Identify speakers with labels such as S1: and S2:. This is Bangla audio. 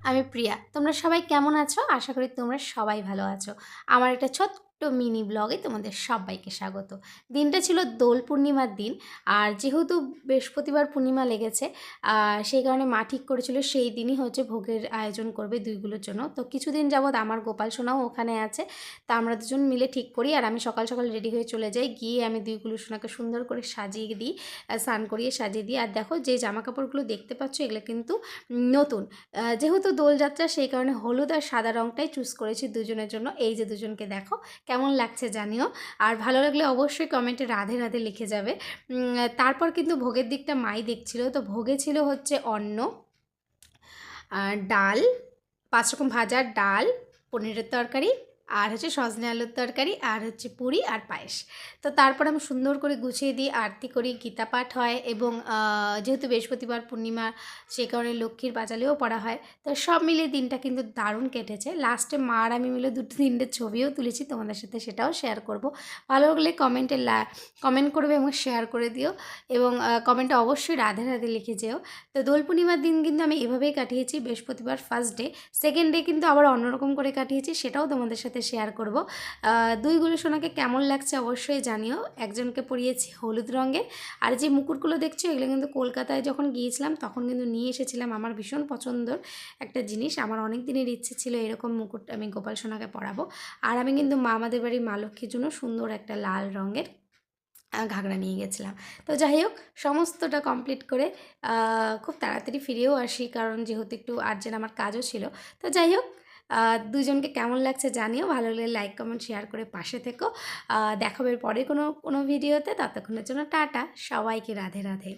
S1: আমি প্রিয়া। তোমরা সবাই কেমন আছো? আশা করি তোমরা সবাই ভালো আছো। আমার একটা ছোট্ট মিনি ব্লগে তোমাদের সবাইকে স্বাগত। দিনটা ছিল দোল পূর্ণিমার দিন। আর যেহেতু বৃহস্পতিবার পূর্ণিমা লেগেছে, সেই কারণে মা ঠিক করেছিল সেই দিনই হচ্ছে ভোগের আয়োজন করবে দুইগুলোর জন্য। তো কিছুদিন যাবৎ আমার গোপাল সোনাও ওখানে আছে। তা আমরা দুজন মিলে ঠিক করি, আর আমি সকাল সকাল রেডি হয়ে চলে যাই। গিয়ে আমি দুইগুলো সোনাকে সুন্দর করে সাজিয়ে দিই, স্নান করিয়ে সাজিয়ে দিই। আর দেখো যে জামা কাপড়গুলো দেখতে পাচ্ছ এগুলো কিন্তু নতুন। যেহেতু দোলযাত্রা সেই কারণে হলুদ আর সাদা রঙটাই চুজ করেছি দুজনের জন্য। এই যে দুজনকে দেখো কেমন লাগছে জানিও, আর ভালো লাগলে অবশ্যই কমেন্টে রাধে রাধে লিখে যাবে। তারপর কিন্তু ভোগের দিকটা মাই দেখছিল। তো ভোগে ছিল হচ্ছে অন্ন, ডাল, 5 রকম ভাজা, ডাল, পনিরের তরকারি, আর হচ্ছে সজনে আলুর তরকারি, আর হচ্ছে পুরি আর পায়েস। তো তারপর আমি সুন্দর করে গুছিয়ে দিই, আরতি করি, গীতা পাঠ হয়, এবং যেহেতু বৃহস্পতিবার পূর্ণিমা সেই কারণে লক্ষ্মীর বাজালেও পড়া হয়। তো সব মিলিয়ে দিনটা কিন্তু দারুণ কেটেছে। লাস্টে মা আর আমি মিলে 2-3টে ছবিও তুলেছি, তোমাদের সাথে সেটাও শেয়ার করব। ভালো লাগলে কমেন্ট করবে এবং শেয়ার করে দিও, এবং কমেন্টে অবশ্যই রাধে রাধে লিখে যেও। তো দোল পূর্ণিমার দিন কিন্তু আমি এভাবেই কাটিয়েছি। বৃহস্পতিবার ফার্স্ট ডে, সেকেন্ড ডে কিন্তু আবার অন্যরকম করে কাটিয়েছি, সেটাও তোমাদের সাথে শেয়ার করব। দুইগুলো সোনাকে কেমন লাগছে অবশ্যই জানিও। একজনকে পরিয়েছি হলুদ রঙের, আর যে মুকুটগুলো দেখছো এগুলো কিন্তু কলকাতায় যখন গিয়েছিলাম তখন কিন্তু নিয়ে এসেছিলাম। আমার ভীষণ পছন্দর একটা জিনিস, আমার অনেক দিনের ইচ্ছে ছিল এরকম মুকুট আমি গোপাল সোনাকে পরাবো। আর আমি কিন্তু আমাদের বাড়ির মা লক্ষ্মীর জন্য সুন্দর একটা লাল রঙের ঘাগরা নিয়ে গেছিলাম। তো যাই হোক, সমস্তটা কমপ্লিট করে খুব তাড়াতাড়ি ফিরেও আসি, কারণ যেহেতু একটু আর্জেন্ট আমার কাজও ছিল। তো যাই হোক, দুজনকে কেমন লাগছে জানিও। ভালো লাগলে লাইক কমেন্ট শেয়ার করে পাশে থেকো। দেখাবে পরে কোনো ভিডিওতে। ততক্ষণের জন্য টাটা, সবাইকে রাধে রাধে।